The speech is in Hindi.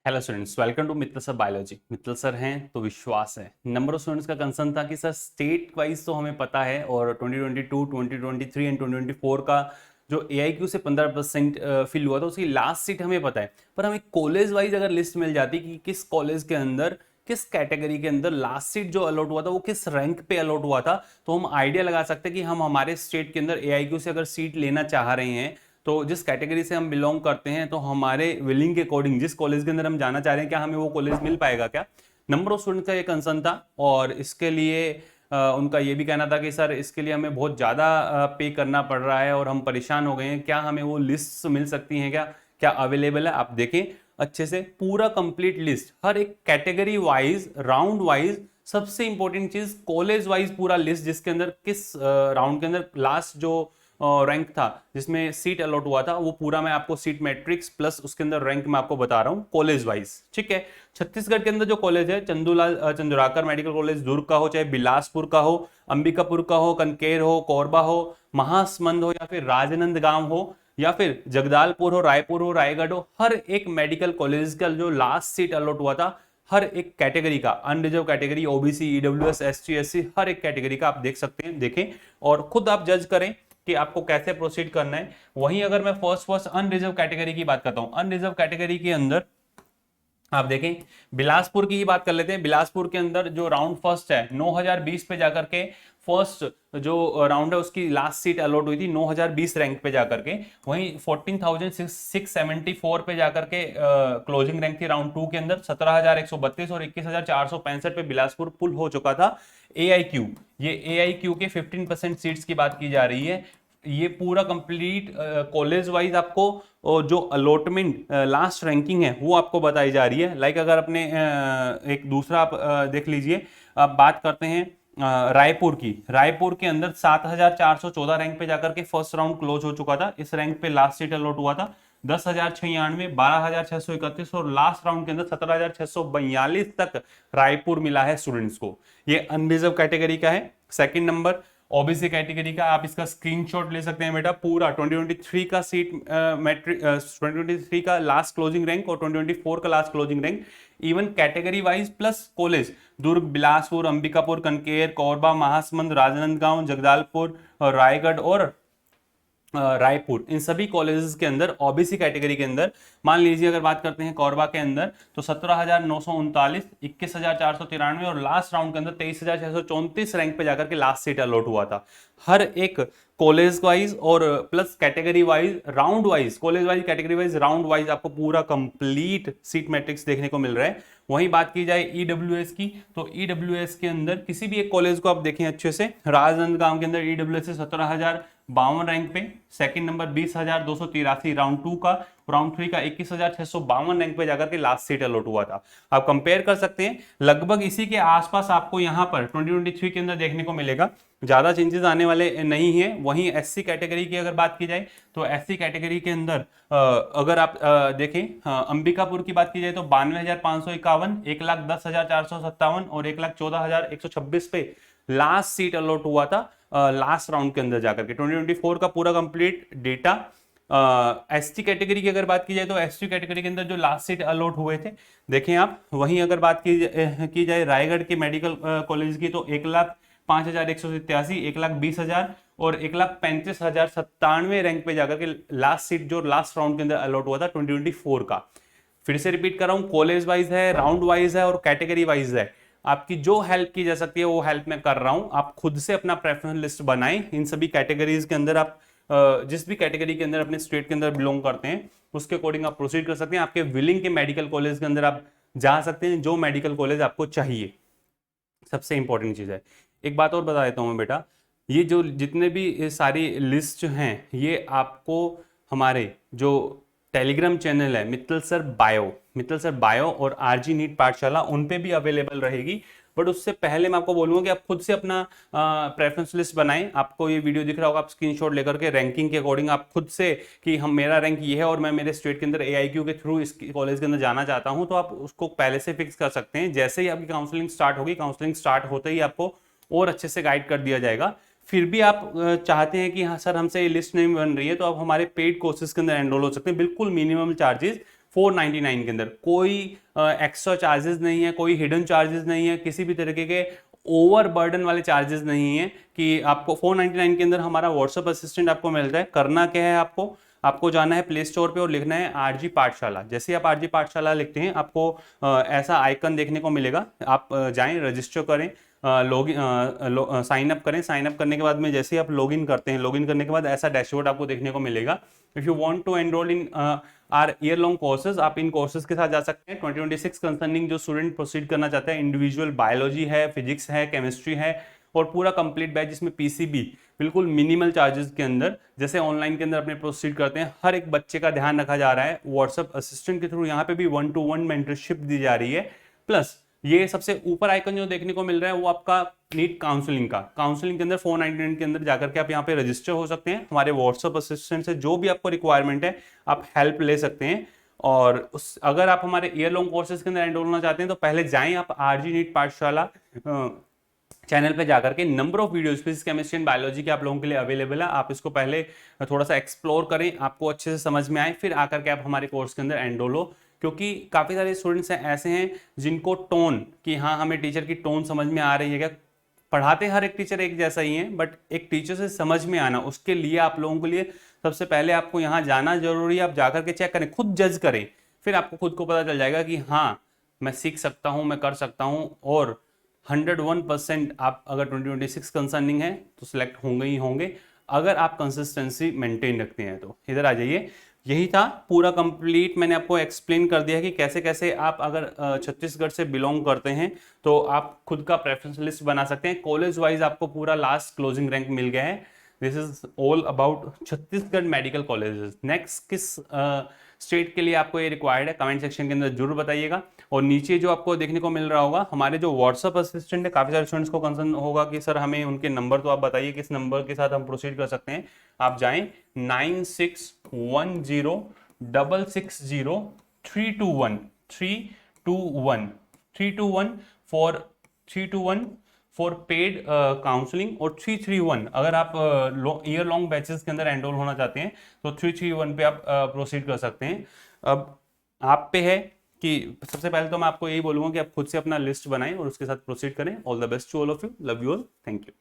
Hello students, welcome to Mittal sir biology. Mittal sir हैं तो विश्वास है। नंबर ऑफ स्टूडेंट्स का कंसर्न था कि सर स्टेट वाइज तो हमें पता है और 2022, 2023 एंड 2024 का जो AIQ से 15% फिल हुआ था उसकी लास्ट सीट हमें पता है, पर हमें कॉलेज वाइज अगर लिस्ट मिल जाती कि किस कॉलेज के अंदर किस कैटेगरी के अंदर लास्ट सीट जो अलॉट हुआ था वो किस रैंक पे अलॉट हुआ था, तो हम आइडिया लगा सकते हैं कि हम हमारे स्टेट के अंदर AIQ से अगर सीट लेना चाह रहे हैं तो जिस कैटेगरी से हम बिलोंग करते हैं तो हमारे विलिंग के अकॉर्डिंग जिस कॉलेज के अंदर हम जाना चाह रहे हैं क्या हमें वो कॉलेज मिल पाएगा क्या। नंबर ऑफ स्टूडेंट का ये कंसर्न था और इसके लिए उनका ये भी कहना था कि सर इसके लिए हमें बहुत ज़्यादा पे करना पड़ रहा है और हम परेशान हो गए हैं, क्या हमें वो लिस्ट मिल सकती हैं, क्या क्या अवेलेबल है। आप देखें अच्छे से पूरा कंप्लीट लिस्ट, हर एक कैटेगरी वाइज राउंड वाइज, सबसे इंपॉर्टेंट चीज कॉलेज वाइज पूरा लिस्ट जिसके अंदर किस राउंड के अंदर लास्ट जो रैंक था जिसमें सीट अलॉट हुआ था वो पूरा मैं आपको सीट मैट्रिक्स प्लस उसके अंदर रैंक मैं आपको बता रहा हूं कॉलेज वाइज। ठीक है, छत्तीसगढ़ के अंदर जो कॉलेज है चंदूलाल चंद्राकर मेडिकल कॉलेज दुर्ग का हो, चाहे बिलासपुर का हो, अंबिकापुर का हो, कनकेर हो, कोरबा हो, महासमंद हो या फिर राजनांदगांव हो या फिर जगदालपुर हो, रायपुर हो, रायगढ़ हो, हर एक मेडिकल कॉलेज का जो लास्ट सीट अलॉट हुआ था हर एक कैटेगरी का, unreserve category, OBC, EWS, ST, SC, हर एक कैटेगरी का आप देख सकते हैं। देखें और खुद आप जज करें कि आपको कैसे प्रोसीड करना है। वहीं अगर मैं फर्स्ट अनरिजर्व कैटेगरी की बात करता हूं, अनरिजर्व कैटेगरी के अंदर आप देखें बिलासपुर की ही बात कर लेते हैं। बिलासपुर के अंदर जो राउंड फर्स्ट है 9020 पे जाकर के फर्स्ट जो राउंड है उसकी लास्ट सीट अलॉट हुई थी 9020 रैंक पे जाकर के। वहीं 14,674 पे जाकर के क्लोजिंग रैंक थी राउंड टू के अंदर। 17,132 और 21,465 पे बिलासपुर पुल हो चुका था। AIQ, ये AIQ के 15% सीट्स की बात की जा रही है। ये पूरा कंप्लीट कॉलेज वाइज आपको जो अलॉटमेंट लास्ट रैंकिंग है वो आपको बताई जा रही है। लाइक अगर अपने एक दूसरा आप देख लीजिए, आप बात करते हैं रायपुर की। रायपुर के अंदर 7,414 रैंक पे जाकर के फर्स्ट राउंड क्लोज हो चुका था। इस रैंक पे लास्ट सीट अलॉट हुआ था 10,096, 12,631 और लास्ट राउंड के अंदर 17,642 तक रायपुर मिला है स्टूडेंट्स को। ये अनरिजर्व कैटेगरी का है। सेकंड नंबर ओबीसी कैटेगरी का, आप इसका स्क्रीनशॉट ले सकते हैं बेटा। पूरा 2023 का सीट मैट्रिक 2023 का लास्ट क्लोजिंग रैंक और 2024 का last closing rank, even category wise plus college, Durg, Bilaspur, Ambikapur, Kanker, Korba, Mahasamund, Rajnandgaon, Jagdalpur, Raigarh और रायपुर, इन सभी कॉलेजेस के अंदर ओबीसी कैटेगरी के अंदर मान लीजिए अगर बात करते हैं कोरबा के अंदर तो 17,939, 21,493 और लास्ट राउंड के अंदर 23,634 रैंक पे जाकर के लास्ट सीट अलॉट हुआ था। हर एक कॉलेज वाइज और plus category wise round wise, college wise, category wise, round wise आपको पूरा कंप्लीट सीट मैट्रिक्स देखने को मिल रहा है। वहीं बात की जाए ईडब्ल्यूएस की तो ईडब्ल्यूएस के अंदर किसी भी एक कॉलेज को आप देखें अच्छे से, राजनांदगांव के अंदर ईडब्ल्यूएस से 17,052 रैंक पे, सेकंड नंबर 20,283 राउंड टू का, राउंड थ्री का 21,652 रैंक पे जाकर के लास्ट सीट अलॉट हुआ था। आप कंपेयर कर सकते हैं, लगभग इसी के आसपास आपको यहां पर 2023 के अंदर देखने को मिलेगा। ज्यादा चेंजेस आने वाले नहीं है। वहीं एससी कैटेगरी की अगर बात की जाए तो एससी कैटेगरी के अंदर अगर आप देखें अंबिकापुर की बात की जाए तो 92,551, 1,10,457 और 1,14,126 पे लास्ट सीट अलॉट हुआ था लास्ट राउंड के अंदर जाकर के। 2024 का पूरा कंप्लीट डेटा। एसटी कैटेगरी की अगर बात की जाए तो एसटी कैटेगरी के अंदर जो लास्ट सीट अलॉट हुए थे देखें आप। वहीं अगर बात की जाए रायगढ़ के मेडिकल कॉलेज की तो 1,05,187, 1,20,000 और 1,35,097 रैंक पे जाकर के लास्ट सीट जो लास्ट राउंड के अंदर अलॉट हुआ था 2024 का। फिर से रिपीट कर रहा हूं, कॉलेज वाइज है, राउंड वाइज है और कैटेगरी वाइज है। आपकी जो हेल्प की जा सकती है वो हेल्प मैं कर रहा हूं। आप खुद से अपना प्रेफरेंस लिस्ट बनाएं। इन सभी कैटेगरीज के अंदर आप जिस भी कैटेगरी के अंदर अपने स्टेट के अंदर बिलोंग करते हैं उसके अकॉर्डिंग आप प्रोसीड कर सकते हैं। आपके विलिंग के मेडिकल कॉलेज के अंदर आप जा सकते हैं जो मेडिकल कॉलेज आपको चाहिए। सबसे इंपॉर्टेंट चीज है, एक बात और बता देता हूं मैं बेटा, ये जो जितने भी सारी लिस्ट हैं ये आपको हमारे जो टेलीग्राम चैनल है मित्तल सर बायो और आरजी नीट पाठशाला उन पे भी अवेलेबल रहेगी। बट उससे पहले मैं आपको बोलूंगा कि आप खुद से अपना प्रेफरेंस लिस्ट बनाएं। आपको ये वीडियो दिख रहा होगा, आप स्क्रीनशॉट लेकर के रैंकिंग के अकॉर्डिंग आप खुद से कि हम मेरा रैंक ये है और मैं मेरे स्टेट के अंदर AIQ के थ्रू इस कॉलेज के अंदर जाना चाहता हूं, तो आप उसको पहले से फिक्स कर सकते हैं। जैसे ही आपकी काउंसलिंग स्टार्ट होगी, काउंसलिंग स्टार्ट होते ही आपको और अच्छे से गाइड कर दिया जाएगा। फिर भी आप चाहते हैं कि हाँ सर हमसे ये लिस्ट नहीं बन रही है तो आप हमारे पेड कोर्सेज के अंदर एनरोल हो सकते हैं, बिल्कुल मिनिमम चार्जेस 499 के अंदर। कोई एक्स्ट्रा चार्जेस नहीं है, कोई हिडन चार्जेस नहीं है, किसी भी तरीके के ओवर बर्डन वाले चार्जेस नहीं है कि आपको 499 के अंदर हमारा व्हाट्सएप असिस्टेंट आपको मिलता है। करना क्या है, आपको जाना है प्ले स्टोर पे और लिखना है आरजी पाठशाला। जैसे आप आरजी पाठशाला लिखते हैं आपको ऐसा आइकन देखने को मिलेगा। आप जाएं, रजिस्टर करें, साइन अप करें। साइन अप करने के बाद में जैसे ही आप लॉगिन करते हैं, लॉगिन करने के बाद ऐसा डैशबोर्ड आपको देखने को मिलेगा। If you want to enrol in our year long courses, आप इन कोर्सेज के साथ जा सकते हैं। 2026 कंसर्निंग जो स्टूडेंट प्रोसीड करना चाहते हैं, इंडिविजुअल बायोलॉजी है, फिजिक्स है, केमिस्ट्री है और पूरा कंप्लीट बैच जिसमें पीसीबी बिल्कुल मिनिमल चार्जेस के अंदर, जैसे ऑनलाइन के अंदर अपने प्रोसीड करते हैं। हर एक बच्चे का ध्यान रखा जा रहा है व्हाट्सएप असिस्टेंट के थ्रू। यहाँ पे भी 1-to-1 मेंटरशिप दी जा रही है। प्लस ये सबसे ऊपर आइकन जो देखने को मिल रहा है वो आपका नीट काउंसलिंग का। काउंसलिंग के अंदर 499 के अंदर जाकर के आप यहाँ पे रजिस्टर हो सकते हैं। हमारे व्हाट्सएप असिस्टेंट से जो भी आपको रिक्वायरमेंट है आप हेल्प ले सकते हैं। और अगर आप हमारे ईयर लॉन्ग कोर्सेज के अंदर एनरोल होना चाहते हैं तो पहले जाएं आप आरजी नीट पाठशाला चैनल पे जाकर के। Number of videos physics, chemistry and biology के आप लोगों के लिए अवेलेबल है। आप इसको पहले थोड़ा सा एक्सप्लोर करें, आपको अच्छे से समझ में आए, फिर आकर के आप हमारे कोर्स के अंदर एनरोल हो। क्योंकि काफ़ी सारे स्टूडेंट्स ऐसे हैं जिनको टोन कि हाँ हमें टीचर की टोन समझ में आ रही है क्या। पढ़ाते हर एक टीचर एक जैसा ही है, बट एक टीचर से समझ में आना, उसके लिए आप लोगों के लिए सबसे पहले आपको यहाँ जाना जरूरी है। आप जाकर के चेक करें, खुद जज करें, फिर आपको खुद को पता चल जाएगा कि हाँ मैं सीख सकता हूँ, मैं कर सकता हूँ। और 101% आप अगर 2026 कंसर्निंग है तो सिलेक्ट होंगे ही होंगे, अगर आप कंसिस्टेंसी मेंटेन रखते हैं तो। इधर आ जाइए, यही था पूरा कंप्लीट। मैंने आपको एक्सप्लेन कर दिया कि कैसे कैसे आप अगर छत्तीसगढ़ से बिलोंग करते हैं तो आप खुद का प्रेफरेंस लिस्ट बना सकते हैं। कॉलेज वाइज आपको पूरा लास्ट क्लोजिंग रैंक मिल गया है। This is all about Chhattisgarh medical colleges. Next किस स्टेट के लिए आपको ये रिक्वायर्ड है, कमेंट सेक्शन के अंदर जरूर बताइएगा। और नीचे जो आपको देखने को मिल रहा होगा हमारे जो व्हाट्सएप असिस्टेंट है, काफी सारे स्टूडेंट्स को कंसर्न होगा कि सर हमें उनके नंबर तो आप बताइए किस नंबर के साथ हम प्रोसीड कर सकते हैं। आप जाएं 9610660321 फॉर पेड काउंसलिंग और 331 अगर आप ईयर लॉन्ग बैचेस के अंदर एनरोल होना चाहते हैं तो 331 पे आप प्रोसीड कर सकते हैं। अब आप पे है कि सबसे पहले तो मैं आपको यही बोलूंगा कि आप खुद से अपना लिस्ट बनाएं और उसके साथ प्रोसीड करें। All the best to all of you, love you all, thank you.